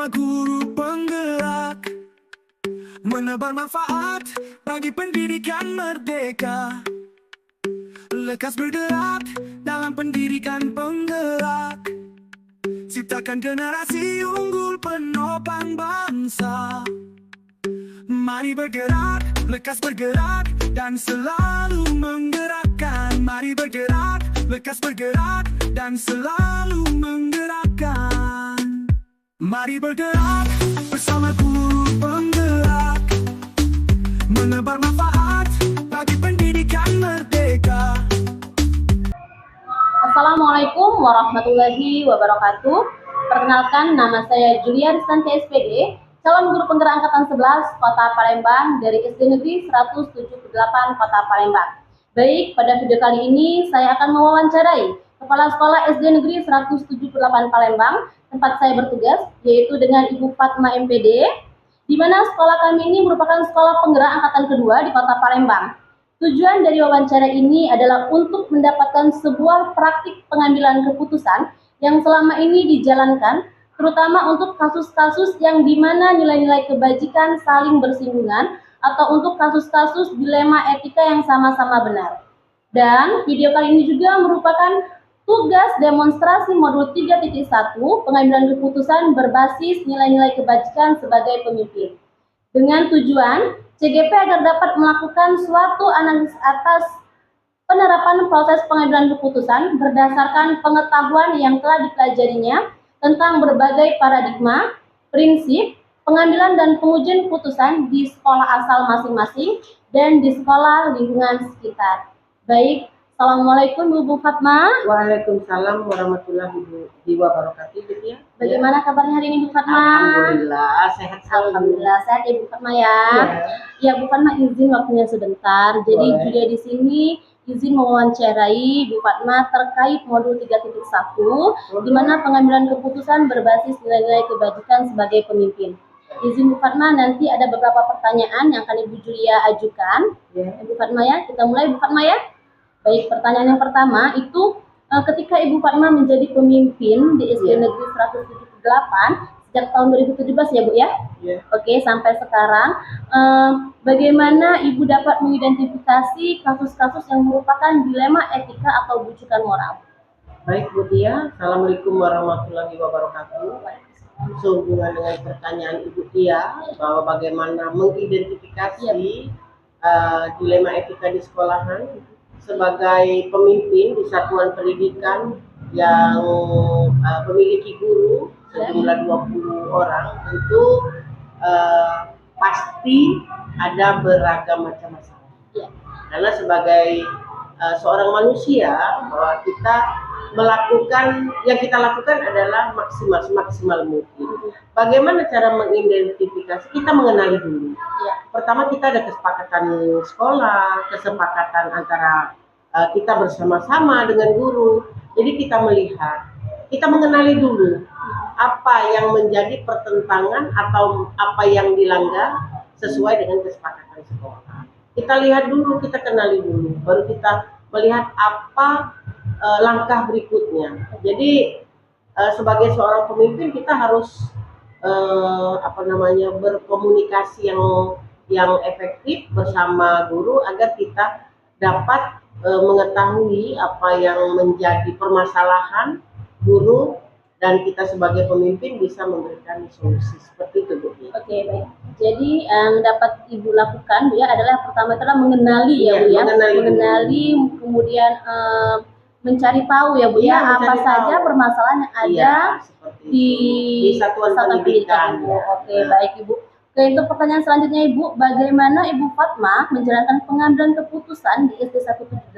bersama guru penggerak, menebar manfaat bagi pendidikan merdeka. Lekas bergerak dalam pendidikan penggerak, ciptakan generasi unggul penopang bangsa. Mari bergerak, lekas bergerak, dan selalu menggerakkan. Mari bergerak, lekas bergerak, dan selalu menggerakkan. Mari bergerak bersama guru penggerak, menebar manfaat bagi pendidikan merdeka. Assalamualaikum warahmatullahi wabarakatuh. Perkenalkan, nama saya Julia Ristanti SPD, calon guru penggerak angkatan 11 Kota Palembang dari SD Negeri 178 Kota Palembang. Baik, pada video kali ini saya akan mewawancarai Kepala Sekolah SD Negeri 178 Palembang, tempat saya bertugas, yaitu dengan Ibu Fatma MPD, di mana sekolah kami ini merupakan sekolah penggerak angkatan kedua di Kota Palembang. Tujuan dari wawancara ini adalah untuk mendapatkan sebuah praktik pengambilan keputusan yang selama ini dijalankan, terutama untuk kasus-kasus yang dimana nilai-nilai kebajikan saling bersinggungan atau untuk kasus-kasus dilema etika yang sama-sama benar. Dan video kali ini juga merupakan tugas demonstrasi modul 3.1 pengambilan keputusan berbasis nilai-nilai kebajikan sebagai pemimpin. Dengan tujuan CGP agar dapat melakukan suatu analisis atas penerapan proses pengambilan keputusan berdasarkan pengetahuan yang telah dipelajarinya tentang berbagai paradigma, prinsip, pengambilan dan pengujian keputusan di sekolah asal masing-masing dan di sekolah lingkungan sekitar. Baik, Assalamualaikum Bu Fatma. Waalaikumsalam warahmatullahi wabarakatuh. Ya. Bagaimana kabarnya hari ini Bu Fatma? Alhamdulillah sehat selalu. Alhamdulillah sehat ya Bu Fatma ya. Ya Bu Fatma, izin waktunya sebentar. Jadi juga di sini izin mewawancarai Bu Fatma terkait modul 3.1 di mana pengambilan keputusan berbasis nilai-nilai kebajikan sebagai pemimpin. Izin Bu Fatma, nanti ada beberapa pertanyaan yang akan Ibu Julia ajukan. Bu Fatma ya, kita mulai Bu Fatma ya. Baik, pertanyaan yang pertama itu ketika Ibu Fatma menjadi pemimpin di SD Negeri 178 sejak tahun 2017 ya Bu ya? Oke, sampai sekarang bagaimana Ibu dapat mengidentifikasi kasus-kasus yang merupakan dilema etika atau bujukan moral? Baik Bu Tia, Assalamualaikum warahmatullahi wabarakatuh. Sehubungan dengan pertanyaan Ibu Tia bahwa bagaimana mengidentifikasi dilema etika di sekolahan, sebagai pemimpin di satuan pendidikan yang memiliki guru sejumlah 20 orang, tentu pasti ada beragam macam masalah. Karena sebagai seorang manusia, bahwa kita yang kita lakukan adalah maksimal mungkin. Bagaimana cara mengidentifikasi? Kita mengenali dulu. Pertama, kita ada kesepakatan sekolah, kesepakatan antara kita bersama-sama dengan guru. Jadi kita melihat, kita mengenali dulu apa yang menjadi pertentangan atau apa yang dilanggar sesuai dengan kesepakatan sekolah. Kita lihat dulu, kita kenali dulu, baru kita melihat apa langkah berikutnya. Jadi sebagai seorang pemimpin kita harus berkomunikasi yang efektif bersama guru agar kita dapat mengetahui apa yang menjadi permasalahan guru dan kita sebagai pemimpin bisa memberikan solusi seperti itu Bu. Oke, baik. Jadi yang dapat Ibu lakukan Bu ya adalah pertama adalah mengenali ya Bu ya, mengenali kemudian mencari tahu ya Bu ya apa saja permasalahan yang ada di satuan pendidikan. Oke, baik Ibu. Oke, untuk pertanyaan selanjutnya Ibu, bagaimana Ibu Fatma menjalankan pengambilan keputusan di SD 178,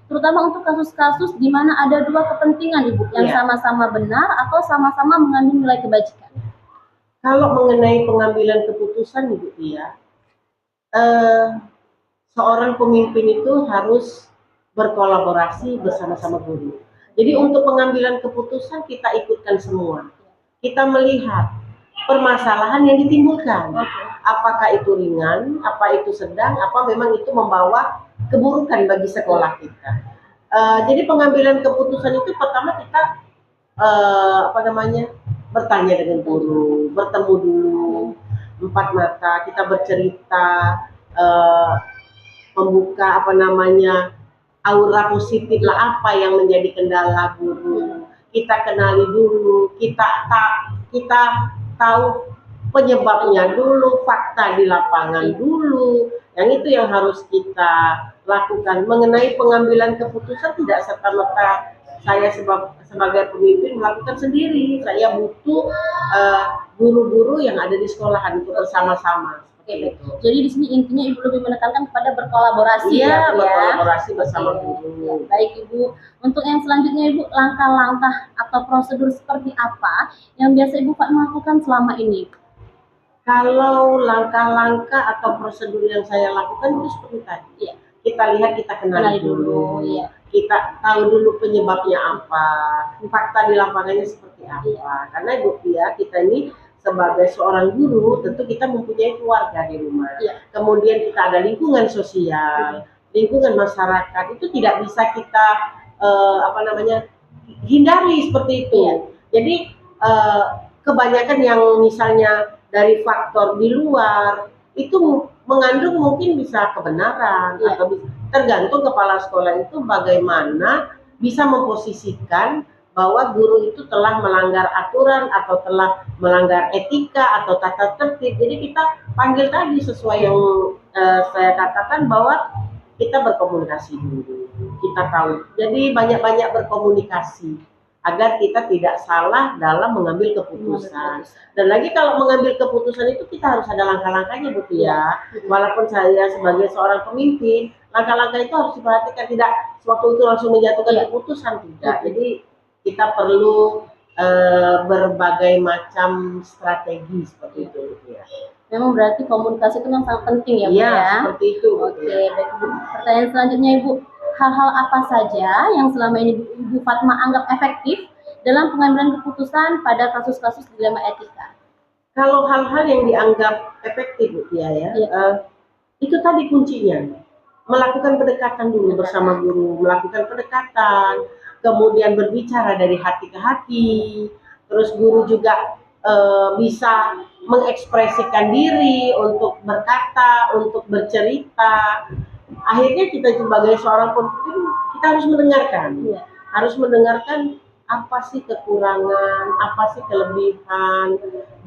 terutama untuk kasus-kasus di mana ada dua kepentingan Ibu, yang sama-sama benar atau sama-sama mengandung nilai kebajikan? Kalau mengenai pengambilan keputusan Ibu Tia, seorang pemimpin itu harus berkolaborasi bersama-sama guru. Jadi untuk pengambilan keputusan kita ikutkan semua. Kita melihat permasalahan yang ditimbulkan. Apakah itu ringan, apa itu sedang, apa memang itu membawa keburukan bagi sekolah kita. Jadi pengambilan keputusan itu pertama kita bertanya dengan guru, bertemu dulu empat mata, kita bercerita, eh, membuka apa namanya aura positif lah apa yang menjadi kendala guru. Kita kenali dulu, kita tahu penyebabnya dulu, fakta di lapangan dulu. Yang itu yang harus kita lakukan. Mengenai pengambilan keputusan tidak serta-merta saya sebagai pemimpin melakukan sendiri. Saya butuh guru-guru yang ada di sekolahan untuk bersama-sama. Oke, baik. Jadi di sini intinya Ibu lebih menekankan kepada berkolaborasi Iya, ya, Bu, ya. berkolaborasi bersama Oke. guru. Ya, baik Ibu. Untuk yang selanjutnya Ibu, langkah-langkah atau prosedur seperti apa yang biasa Ibu Fatma lakukan selama ini? Kalau langkah-langkah atau prosedur yang saya lakukan itu seperti tadi. Iya. Kita lihat, kita kenali dulu. Iya. Kita tahu dulu penyebabnya apa, fakta di lapangannya seperti apa. Karena Ibu Pia, kita ini sebagai seorang guru tentu kita mempunyai keluarga di rumah. Iya. Kemudian kita ada lingkungan sosial, lingkungan masyarakat, itu tidak bisa kita hindari seperti itu. Iya. Jadi kebanyakan yang misalnya dari faktor di luar itu mengandung mungkin bisa kebenaran, iya, atau tergantung kepala sekolah itu bagaimana bisa memposisikan bahwa guru itu telah melanggar aturan atau telah melanggar etika atau tata tertib. Jadi kita panggil tadi sesuai yang saya katakan bahwa kita berkomunikasi dulu, kita tahu. Jadi banyak-banyak berkomunikasi agar kita tidak salah dalam mengambil keputusan. Dan lagi kalau mengambil keputusan itu kita harus ada langkah-langkahnya, Bu Tia. Walaupun saya sebagai seorang pemimpin, langkah-langkah itu harus diperhatikan, tidak sewaktu itu langsung menjatuhkan keputusan, tidak. Jadi kita perlu berbagai macam strategi seperti itu, Bu Tia. Memang berarti komunikasi itu memang sangat penting ya, Bu, Iya, ya. seperti itu. Oke, baik Ibu. Pertanyaan selanjutnya Ibu, hal-hal apa saja yang selama ini Ibu Fatma anggap efektif dalam pengambilan keputusan pada kasus-kasus dilema etika? Kalau hal-hal yang dianggap efektif, Bu Tia, ya, itu tadi kuncinya. Melakukan pendekatan dulu bersama guru, melakukan pendekatan, kemudian berbicara dari hati ke hati, terus guru juga bisa mengekspresikan diri untuk berkata, untuk bercerita. Akhirnya kita sebagai seorang pemimpin, kita harus mendengarkan, harus mendengarkan apa sih kekurangan, apa sih kelebihan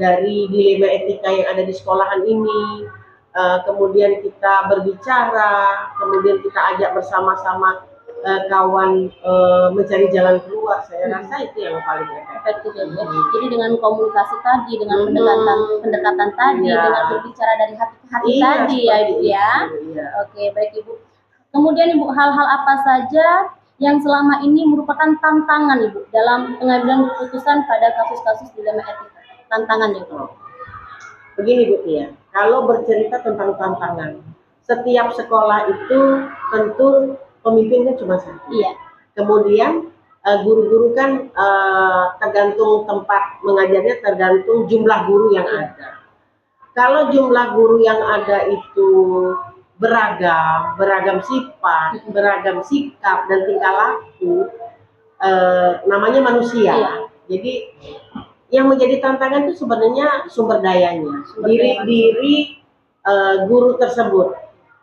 dari dilema etika yang ada di sekolahan ini. Kemudian kita berbicara, kemudian kita ajak bersama-sama kawan mencari jalan keluar. Saya rasa itu yang paling efektif. Jadi dengan komunikasi tadi, dengan pendekatan tadi, dengan berbicara dari hati ke hati tadi ya Ibu ya. Oke, baik Ibu. Kemudian Ibu, hal-hal apa saja yang selama ini merupakan tantangan Ibu dalam pengambilan keputusan pada kasus-kasus dilema etika? Tantangan ya Bu. Begini Bu Tia, kalau bercerita tentang tantangan, setiap sekolah itu tentu pemimpinnya cuma satu. Iya. Kemudian guru-guru kan tergantung tempat mengajarnya, tergantung jumlah guru yang ada. Kalau jumlah guru yang ada itu beragam sifat, beragam sikap dan tingkah laku, namanya manusia. Iya. Jadi yang menjadi tantangan itu sebenarnya sumber dayanya, diri guru tersebut.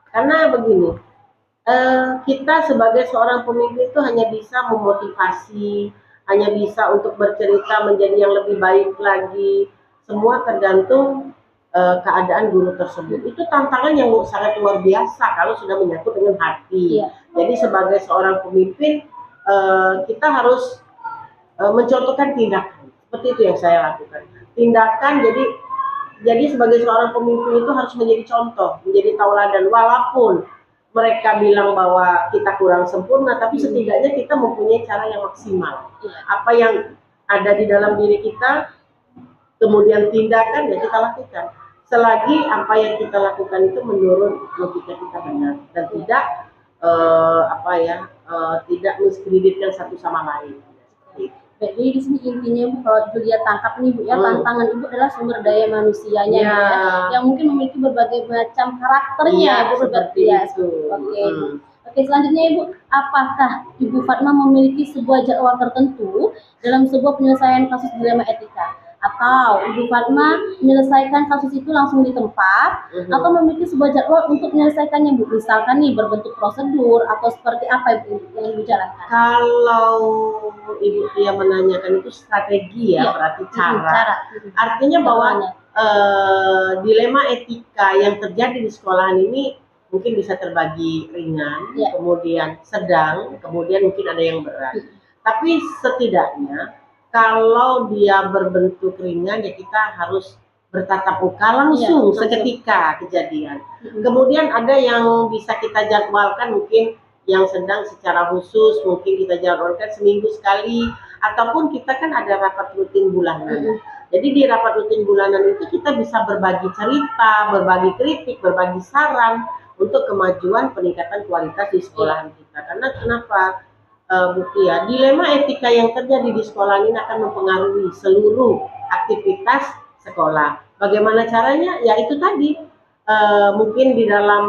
Karena begini, kita sebagai seorang pemimpin itu hanya bisa memotivasi, hanya bisa untuk bercerita menjadi yang lebih baik lagi. Semua tergantung keadaan guru tersebut. Itu tantangan yang sangat luar biasa kalau sudah menyangkut dengan hati. Iya. Jadi sebagai seorang pemimpin kita harus mencontohkan tindakan. Seperti itu yang saya lakukan. Tindakan, jadi sebagai seorang pemimpin itu harus menjadi contoh, menjadi tauladan. Walaupun mereka bilang bahwa kita kurang sempurna, tapi setidaknya kita mempunyai cara yang maksimal. Apa yang ada di dalam diri kita, kemudian tindakan ya kita lakukan. Selagi apa yang kita lakukan itu menurut logika kita benar dan tidak tidak mendiskreditkan satu sama lain. Jadi di sini intinya Bu, kalau Julia tangkap nih Bu ya, tantangan Ibu adalah sumber daya manusianya ya, yang mungkin memiliki berbagai macam karakternya Bu, seperti itu. Oke, selanjutnya Ibu, apakah Ibu Fatma memiliki sebuah jadwal tertentu dalam sebuah penyelesaian kasus dilema etika? Atau Ibu Fatma menyelesaikan kasus itu langsung di tempat, atau memiliki sebuah jadwal untuk menyelesaikannya, Bu? Misalkan nih berbentuk prosedur atau seperti apa Ibu yang Ibu jalankan? Kalau Ibu Tia menanyakan itu strategi ya, Iya. berarti cara. Cara. Artinya bahwa Jadwalnya. dilema etika yang terjadi di sekolahan ini mungkin bisa terbagi ringan, Iya. kemudian sedang, kemudian mungkin ada yang berat. Tapi setidaknya kalau dia berbentuk ringan ya kita harus bertatap muka langsung seketika kejadian. Kemudian ada yang bisa kita jadwalkan, mungkin yang sedang secara khusus mungkin kita jadwalkan seminggu sekali, ataupun kita kan ada rapat rutin bulanan. Jadi di rapat rutin bulanan itu kita bisa berbagi cerita, berbagi kritik, berbagi saran untuk kemajuan peningkatan kualitas di sekolahan kita. Karena kenapa Bu Tia, dilema etika yang terjadi di sekolah ini akan mempengaruhi seluruh aktivitas sekolah. Bagaimana caranya? Ya itu tadi, mungkin di dalam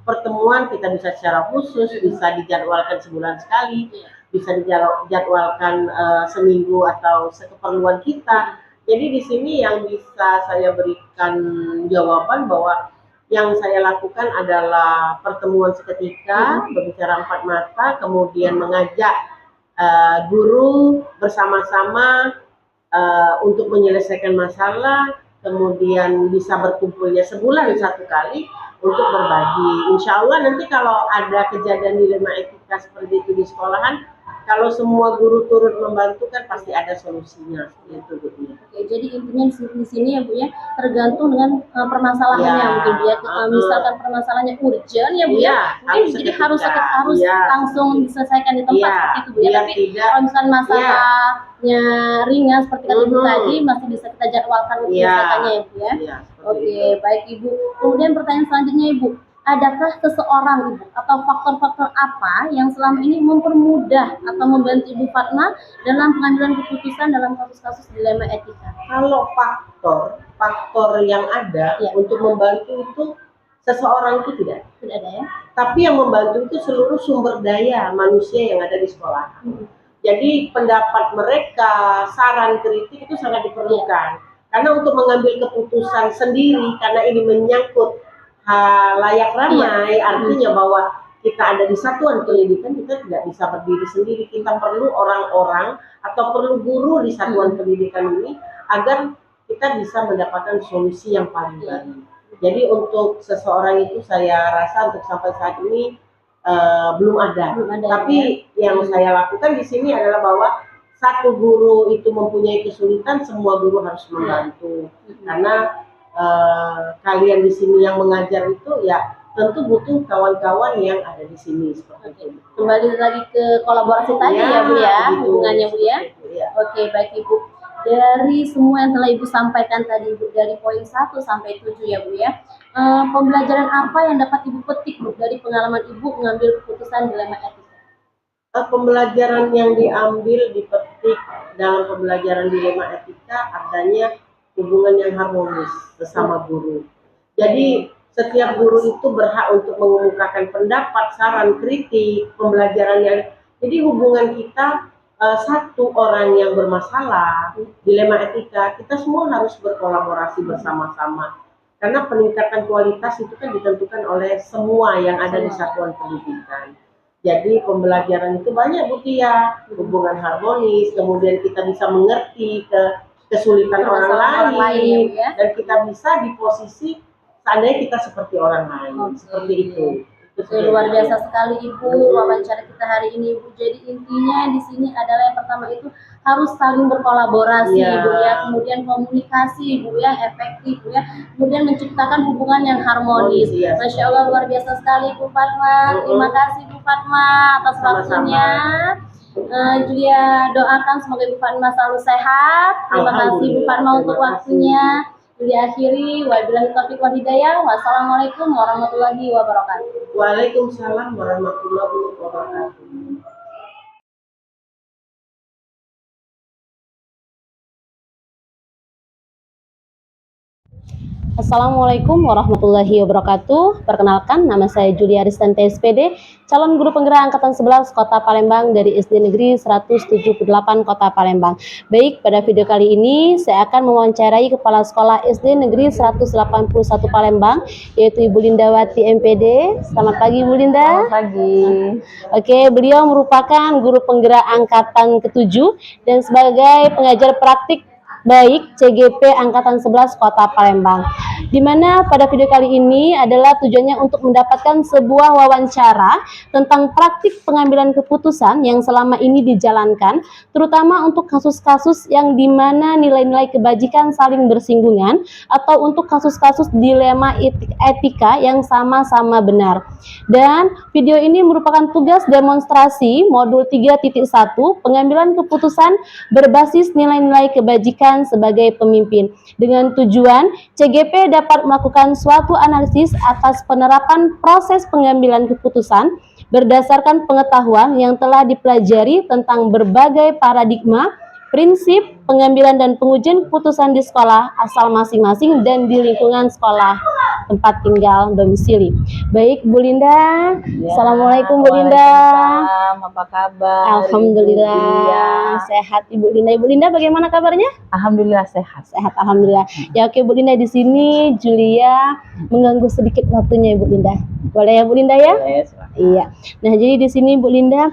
pertemuan kita bisa secara khusus, bisa dijadwalkan sebulan sekali, bisa dijadwalkan seminggu atau sekeperluan kita. Jadi di sini yang bisa saya berikan jawaban bahwa yang saya lakukan adalah pertemuan seketika, berbicara empat mata, kemudian mengajak guru bersama-sama untuk menyelesaikan masalah, kemudian bisa berkumpulnya sebulan satu kali untuk berbagi. Insya Allah nanti kalau ada kejadian dilema etika seperti itu di sekolahan, kalau semua guru turut membantu kan pasti ada solusinya. Itu Bu. Oke, jadi intinya di sini ya Bu ya, tergantung dengan permasalahannya mungkin Bu ya. Misalkan permasalahannya urgent ya Bu ya, mungkin jadi harus langsung diselesaikan di tempat seperti itu Bu ya. Tapi kalau misalkan masalahnya ringan seperti kata Ibu tadi, masih bisa kita jadwalkan untuk menyelesaikannya ya Bu ya. Oke, baik Ibu. Kemudian pertanyaan selanjutnya Ibu, adakah seseorang Ibu atau faktor-faktor apa yang selama ini mempermudah atau membantu Ibu Fatma dalam pengambilan keputusan dalam kasus-kasus dilema etika? Kalau faktor yang ada untuk membantu itu seseorang itu tidak ada ya. Tapi yang membantu itu seluruh sumber daya manusia yang ada di sekolah. Jadi pendapat mereka, saran, kritik itu sangat diperlukan. Karena untuk mengambil keputusan sendiri, karena ini menyangkut layak ramai, artinya bahwa kita ada di satuan pendidikan, kita tidak bisa berdiri sendiri. Kita perlu orang-orang atau perlu guru di satuan pendidikan ini agar kita bisa mendapatkan solusi yang paling baik. Jadi untuk seseorang itu saya rasa untuk sampai saat ini belum ada. Tapi yang saya lakukan di sini adalah bahwa satu guru itu mempunyai kesulitan, semua guru harus membantu. Karena kalian di sini yang mengajar itu ya tentu butuh kawan-kawan yang ada di sini seperti itu. Kembali lagi ke kolaborasi tadi ya Bu ya, hubungannya Bu ya. Oke, baik Ibu. Dari semua yang telah Ibu sampaikan tadi Ibu, dari poin 1 sampai 7 ya Bu ya, pembelajaran apa yang dapat Ibu petik Bu dari pengalaman Ibu mengambil keputusan dilema etika? Pembelajaran yang dipetik dalam pembelajaran dilema etika adanya hubungan yang harmonis sesama guru. Jadi setiap guru itu berhak untuk mengemukakan pendapat, saran, kritik, pembelajarannya. Jadi hubungan kita satu orang yang bermasalah, dilema etika, kita semua harus berkolaborasi bersama-sama. Karena peningkatan kualitas itu kan ditentukan oleh semua yang ada di satuan pendidikan. Jadi pembelajaran itu banyak Bu Tia, hubungan harmonis, kemudian kita bisa mengerti kesulitan orang lain, dan kita bisa di posisi seandainya kita seperti orang lain, seperti itu. Luar biasa sekali Ibu wawancara kita hari ini Ibu. Jadi intinya di sini adalah yang pertama itu harus saling berkolaborasi Ibu ya, kemudian komunikasi Ibu ya, efektif Bu ya, kemudian menciptakan hubungan yang harmonis. Masya Allah luar biasa sekali Ibu Fatma. Terima kasih Ibu Fatma atas waktunya. Julia doakan semoga Ibu Fatma selalu sehat. Terima kasih Ibu Fatma untuk waktunya. Diakhiri, wabillahi taufiq wal hidayah. Wassalamualaikum warahmatullahi wabarakatuh. Waalaikumsalam warahmatullahi wabarakatuh. Assalamualaikum warahmatullahi wabarakatuh. Perkenalkan, nama saya Julia Ristanti SPD, calon guru penggerak angkatan 11 Kota Palembang dari SD Negeri 178 Kota Palembang. Baik, pada video kali ini saya akan mewawancarai Kepala Sekolah SD Negeri 181 Palembang, yaitu Ibu Lindawati MPD. Selamat pagi, Ibu Linda. Selamat pagi. Oke, beliau merupakan guru penggerak angkatan ke-7 dan sebagai pengajar praktik baik CGP Angkatan 11 Kota Palembang, di mana pada video kali ini adalah tujuannya untuk mendapatkan sebuah wawancara tentang praktik pengambilan keputusan yang selama ini dijalankan, terutama untuk kasus-kasus yang dimana nilai-nilai kebajikan saling bersinggungan atau untuk kasus-kasus dilema etika yang sama-sama benar. Dan video ini merupakan tugas demonstrasi modul 3.1 pengambilan keputusan berbasis nilai-nilai kebajikan sebagai pemimpin, dengan tujuan CGP dapat melakukan suatu analisis atas penerapan proses pengambilan keputusan berdasarkan pengetahuan yang telah dipelajari tentang berbagai paradigma, prinsip pengambilan dan pengujian keputusan di sekolah asal masing-masing dan di lingkungan sekolah tempat tinggal domisili. Baik, Bu Linda. Ya, Assalamualaikum, Bu Linda. Waalaikumsalam, apa kabar? Alhamdulillah sehat, Ibu Linda. Ibu Linda bagaimana kabarnya? Alhamdulillah sehat. Sehat, alhamdulillah. Ya, oke, Bu Linda, di sini Julia mengganggu sedikit waktunya, Ibu Linda. Boleh ya, Bu Linda ya? Yes. Iya. Nah, jadi di sini Bu Linda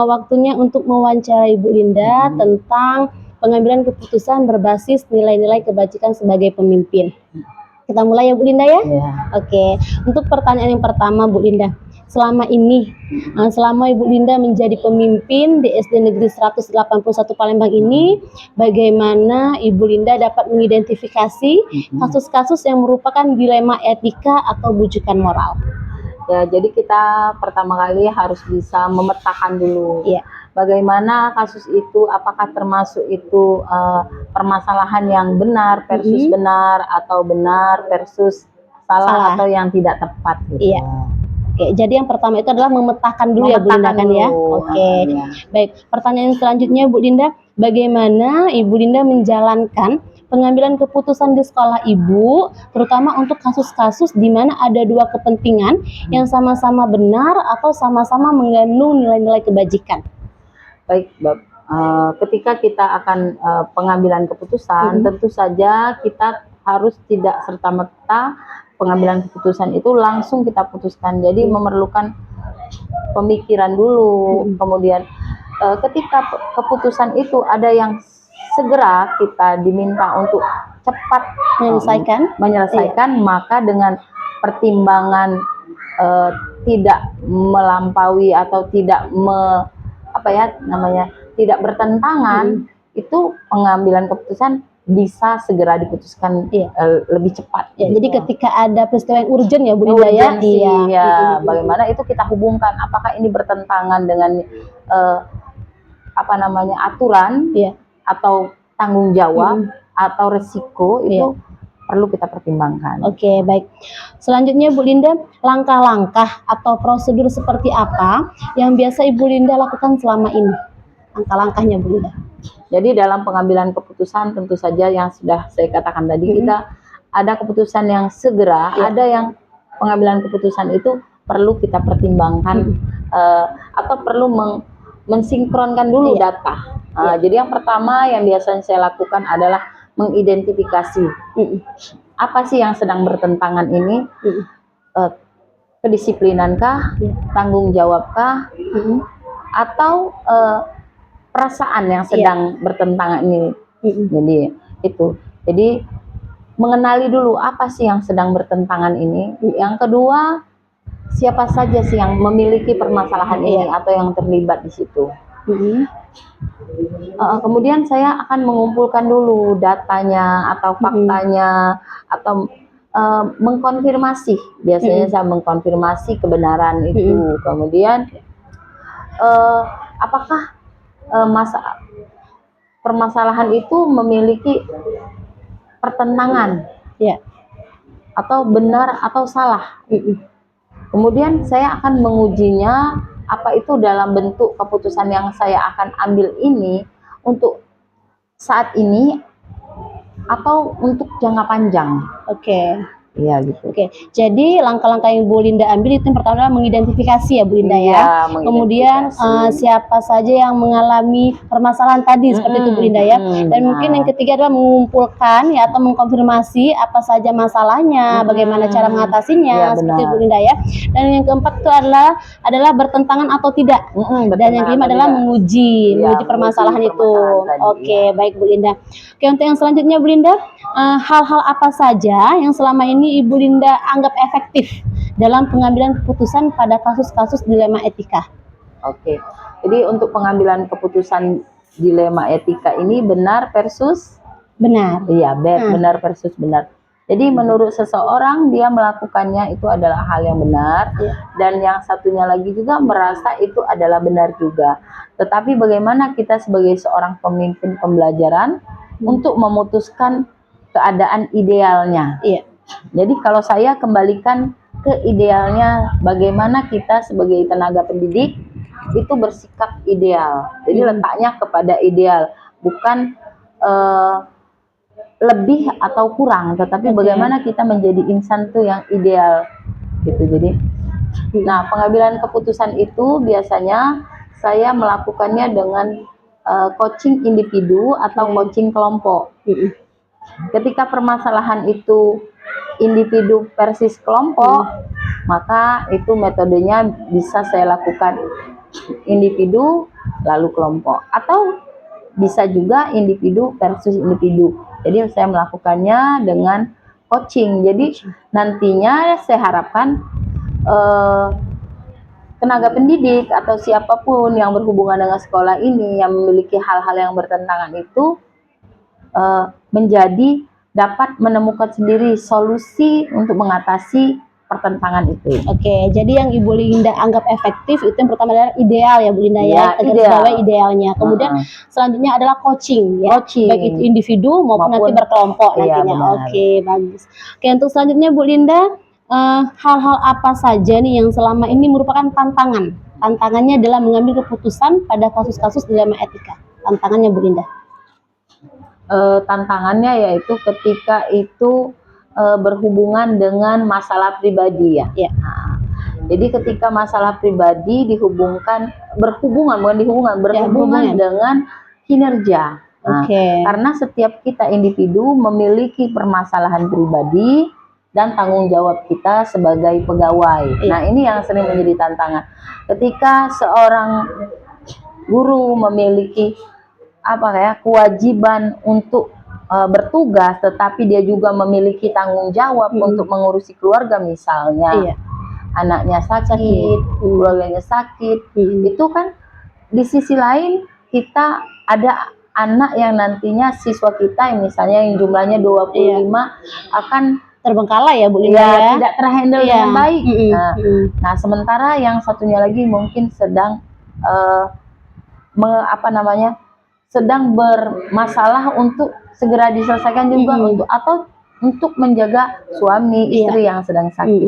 waktunya untuk mewawancarai Bu Linda tentang pengambilan keputusan berbasis nilai-nilai kebajikan sebagai pemimpin. Kita mulai ya, Bu Linda ya? Ya. Oke. Untuk pertanyaan yang pertama, Bu Linda. Selama ini, selama Ibu Linda menjadi pemimpin di SD Negeri 181 Palembang ini, bagaimana Ibu Linda dapat mengidentifikasi kasus-kasus yang merupakan dilema etika atau bujukan moral? Ya, jadi kita pertama kali harus bisa memetakan dulu. Iya. Bagaimana kasus itu, apakah termasuk itu permasalahan yang benar versus benar, atau benar versus salah, atau yang tidak tepat gitu. Iya. Oke, jadi yang pertama itu adalah memetakan dulu ya, Bu Linda, kan ya. Oke. Ya. Baik, pertanyaan selanjutnya, Bu Linda, bagaimana Ibu Linda menjalankan pengambilan keputusan di sekolah Ibu, terutama untuk kasus-kasus di mana ada dua kepentingan yang sama-sama benar atau sama-sama mengandung nilai-nilai kebajikan? Baik, ketika kita akan pengambilan keputusan, tentu saja kita harus tidak serta-merta pengambilan keputusan itu langsung kita putuskan. Jadi memerlukan pemikiran dulu. Kemudian ketika keputusan itu ada yang segera kita diminta untuk cepat menyelesaikan, maka dengan pertimbangan tidak melampaui atau tidak tidak bertentangan, itu pengambilan keputusan bisa segera diputuskan lebih cepat. Ya, jadi ketika ada peristiwa yang urgent ya, Bu Linda ya. Iya. Bagaimana itu kita hubungkan, apakah ini bertentangan dengan aturan atau tanggung jawab atau resiko, itu perlu kita pertimbangkan. Oke, baik. Selanjutnya, Bu Linda, langkah-langkah atau prosedur seperti apa yang biasa Ibu Linda lakukan selama ini? Langkah-langkahnya, Bu Linda. Jadi dalam pengambilan keputusan tentu saja yang sudah saya katakan tadi, kita ada keputusan yang segera, ada yang pengambilan keputusan itu perlu kita pertimbangkan atau perlu mensinkronkan dulu data. Jadi yang pertama yang biasanya saya lakukan adalah mengidentifikasi apa sih yang sedang bertentangan ini, kedisiplinankah, tanggung jawabkah, atau perasaan yang sedang bertentangan ini. Jadi itu. Jadi mengenali dulu apa sih yang sedang bertentangan ini. Yang kedua, siapa saja sih yang memiliki permasalahan ini atau yang terlibat di situ. Kemudian saya akan mengumpulkan dulu datanya atau faktanya, atau mengkonfirmasi. Biasanya saya mengkonfirmasi kebenaran itu. Kemudian apakah permasalahan itu memiliki pertentangan atau benar atau salah. Kemudian saya akan mengujinya, apa itu dalam bentuk keputusan yang saya akan ambil ini untuk saat ini, atau untuk jangka panjang. Oke. Iya gitu. Oke, jadi langkah-langkah yang Bu Linda ambil itu yang pertama adalah mengidentifikasi ya Bu Linda Iya, ya. Kemudian siapa saja yang mengalami permasalahan tadi seperti itu Bu Linda ya. Dan mungkin yang ketiga adalah mengumpulkan ya atau mengkonfirmasi apa saja masalahnya, bagaimana cara mengatasinya, Iya, seperti benar. Bu Linda ya. Dan yang keempat itu adalah bertentangan atau tidak. Dan yang kelima adalah menguji permasalahan itu. Oke, baik Bu Linda. Oke, untuk yang selanjutnya Bu Linda, hal-hal apa saja yang selama ini Ibu Linda anggap efektif dalam pengambilan keputusan pada kasus-kasus dilema etika? Oke, jadi untuk pengambilan keputusan dilema etika ini benar versus benar. Iya, benar versus benar. Jadi menurut seseorang dia melakukannya itu adalah hal yang benar, dan yang satunya lagi juga merasa itu adalah benar juga. Tetapi bagaimana kita sebagai seorang pemimpin pembelajaran untuk memutuskan keadaan idealnya? Iya. Jadi kalau saya kembalikan ke idealnya, bagaimana kita sebagai tenaga pendidik itu bersikap ideal. Jadi letaknya kepada ideal, bukan lebih atau kurang, tetapi bagaimana kita menjadi insan tuh yang ideal gitu. Jadi, nah pengambilan keputusan itu biasanya saya melakukannya dengan coaching individu atau coaching kelompok. Ketika permasalahan itu individu versus kelompok, maka itu metodenya bisa saya lakukan individu lalu kelompok, atau bisa juga individu versus individu. Jadi saya melakukannya dengan coaching. Jadi nantinya saya harapkan tenaga pendidik atau siapapun yang berhubungan dengan sekolah ini yang memiliki hal-hal yang bertentangan itu menjadi dapat menemukan sendiri solusi untuk mengatasi pertentangan itu. Oke, jadi yang Ibu Linda anggap efektif itu yang pertama adalah ideal ya Bu Linda ya, idealnya. Kemudian selanjutnya adalah coaching ya, baik itu individu maupun nanti berkelompok nantinya. Oke, bagus. Oke, untuk selanjutnya Bu Linda, hal-hal apa saja nih yang selama ini merupakan tantangannya dalam mengambil keputusan pada kasus-kasus dilema etika? Tantangannya Bu Linda? Tantangannya yaitu ketika itu berhubungan dengan masalah pribadi ya. Nah, jadi ketika masalah pribadi berhubungan dengan kinerja. Nah, karena setiap kita individu memiliki permasalahan pribadi dan tanggung jawab kita sebagai pegawai. Nah, ini yang sering menjadi tantangan. Ketika seorang guru memiliki kewajiban untuk bertugas, tetapi dia juga memiliki tanggung jawab untuk mengurusi keluarga, misalnya anaknya sakit, keluarganya sakit, itu kan di sisi lain kita ada anak yang nantinya siswa kita yang misalnya yang jumlahnya 25 akan terbengkalai ya Bu Linda ya, tidak terhandle dengan baik. Nah, sementara yang satunya lagi mungkin sedang sedang bermasalah untuk segera diselesaikan juga, untuk menjaga suami istri yang sedang sakit.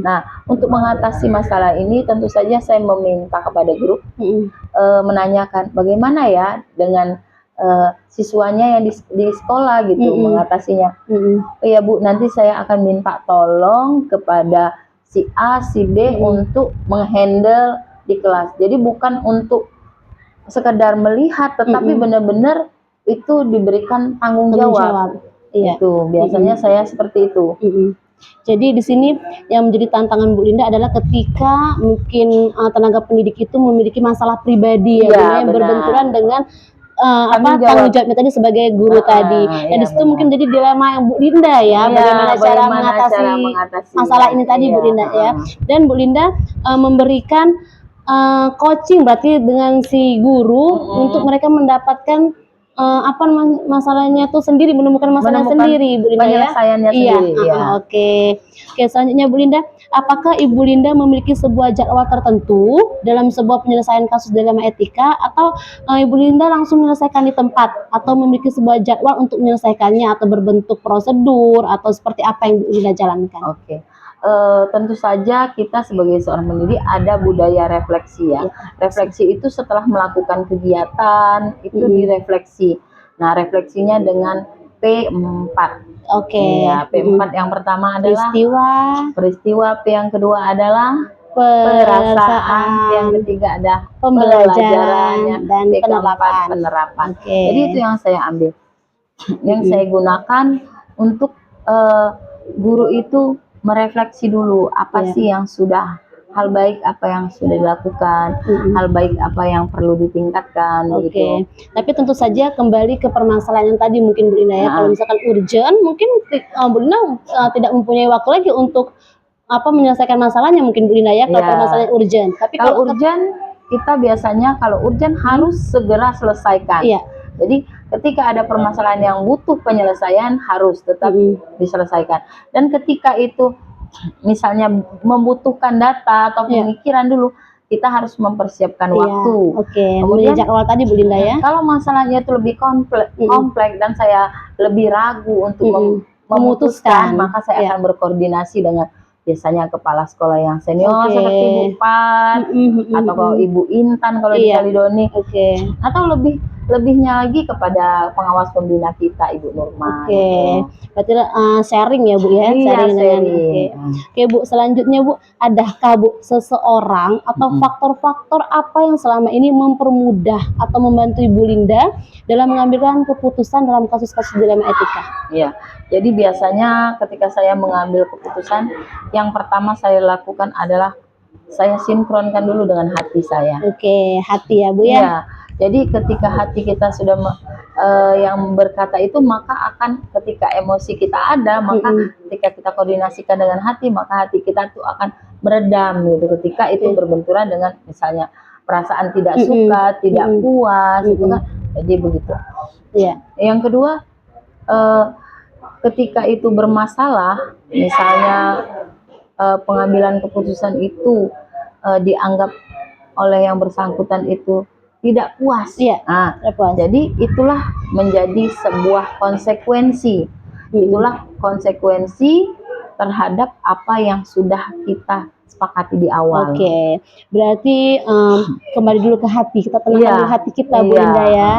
Nah, untuk mengatasi masalah ini tentu saja saya meminta kepada guru menanyakan bagaimana ya dengan siswanya yang di sekolah gitu mengatasinya. Ya Bu, nanti saya akan minta tolong kepada si A, si B untuk menghandle di kelas. Jadi bukan untuk sekedar melihat, tetapi benar-benar itu diberikan tanggung jawab. Itu biasanya saya seperti itu. Jadi di sini yang menjadi tantangan Bu Linda adalah ketika mungkin tenaga pendidik itu memiliki masalah pribadi yang berbenturan dengan tanggung jawabnya tadi sebagai guru tadi. Dan di situ mungkin jadi dilema yang Bu Linda ya, bagaimana cara mengatasi masalah ini tadi Bu Linda ya. Dan Bu Linda memberikan coaching berarti dengan si guru untuk mereka mendapatkan masalahnya tuh sendiri, menemukan sendiri Bu Linda ya. Sendiri. Oke, selanjutnya Bu Linda, apakah Ibu Linda memiliki sebuah jadwal tertentu dalam sebuah penyelesaian kasus dilema etika, atau Ibu Linda langsung menyelesaikan di tempat, atau memiliki sebuah jadwal untuk menyelesaikannya atau berbentuk prosedur, atau seperti apa yang Bu Linda jalankan? Tentu saja kita sebagai seorang pendidik ada budaya refleksi ya. Refleksi itu setelah melakukan kegiatan itu direfleksi. Nah, refleksinya dengan P4. Oke. Ya, P4 yang pertama adalah peristiwa, P yang kedua adalah perasaan, P yang ketiga ada pembelajaran, dan P keempat penerapan. Jadi itu yang saya ambil, yang saya gunakan untuk guru itu merefleksi dulu apa sih yang sudah, hal baik apa yang sudah dilakukan, hal baik apa yang perlu ditingkatkan. Gitu. Tapi tentu saja kembali ke permasalahan yang tadi mungkin Bu Linda ya, kalau misalkan urgent mungkin Bu Linda tidak mempunyai waktu lagi untuk menyelesaikan masalahnya mungkin Bu Linda ya, kalau permasalahan urgent. Tapi kalau urgent kita biasanya kalau urgent harus segera selesaikan. Jadi ketika ada permasalahan yang butuh penyelesaian harus tetap diselesaikan. Dan ketika itu misalnya membutuhkan data atau pemikiran dulu, kita harus mempersiapkan waktu. Kemudian jadwal tadi Bu Linda ya. Kalau masalahnya itu lebih kompleks dan saya lebih ragu untuk memutuskan, maka saya akan berkoordinasi dengan biasanya kepala sekolah yang senior seperti Bu Pat atau kalau Ibu Intan kalau di Kalidoni, atau lebihnya lagi kepada pengawas pembina kita Ibu Nurma. Berarti sharing ya Bu ya, sharing. Oke Bu, selanjutnya Bu, adakah Bu seseorang atau faktor-faktor apa yang selama ini mempermudah atau membantu Ibu Linda dalam mengambilkan keputusan dalam kasus-kasus dilema etika? Jadi biasanya ketika saya mengambil keputusan, yang pertama saya lakukan adalah saya sinkronkan dulu dengan hati saya. Hati ya Bu ya. Jadi ketika hati kita sudah yang berkata itu, maka akan ketika emosi kita ada, maka ketika kita koordinasikan dengan hati, maka hati kita tuh akan meredam gitu. Ketika itu berbenturan dengan misalnya perasaan tidak suka, tidak puas, itu kan. Jadi begitu. Yang kedua, ketika itu bermasalah, misalnya pengambilan keputusan itu dianggap oleh yang bersangkutan itu tidak puas. Jadi itulah menjadi sebuah konsekuensi. Itulah konsekuensi terhadap apa yang sudah kita sepakati di awal. Berarti kembali dulu ke hati, kita tenangkan dulu hati kita Bu Linda ya.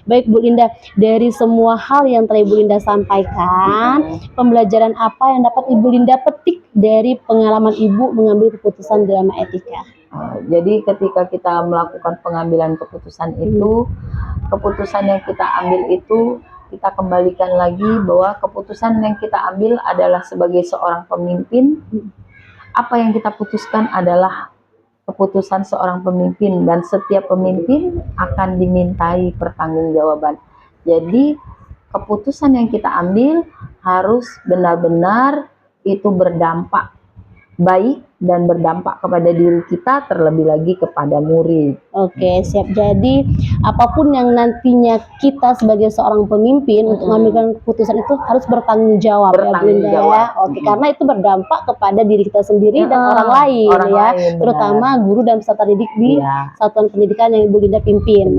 Baik Bu Linda, dari semua hal yang tadi Bu Linda sampaikan, pembelajaran apa yang dapat Ibu Linda petik dari pengalaman Ibu mengambil keputusan dilema etika? Jadi ketika kita melakukan pengambilan keputusan itu, keputusan yang kita ambil itu kita kembalikan lagi bahwa keputusan yang kita ambil adalah sebagai seorang pemimpin. Apa yang kita putuskan adalah keputusan seorang pemimpin dan setiap pemimpin akan dimintai pertanggungjawaban. Jadi keputusan yang kita ambil harus benar-benar itu berdampak baik dan berdampak kepada diri kita, terlebih lagi kepada murid. Siap. Jadi apapun yang nantinya kita sebagai seorang pemimpin untuk mengambil keputusan itu harus bertanggung jawab ya Bu Linda ya. Karena itu berdampak kepada diri kita sendiri dan orang lain terutama guru dan peserta didik di satuan pendidikan yang Ibu Linda pimpin.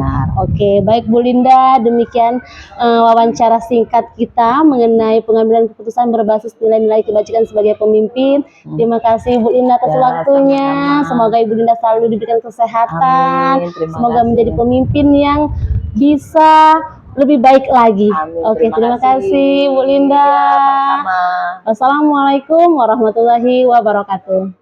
Baik Bu Linda, demikian wawancara singkat kita mengenai pengambilan keputusan berbasis nilai-nilai kebajikan sebagai pemimpin. Terima kasih Bu Linda atas waktunya. Semoga Ibu Linda selalu diberikan kesehatan. Semoga menjadi pemimpin yang bisa lebih baik lagi. Terima kasih Bu Linda. Wassalamualaikum warahmatullahi wabarakatuh.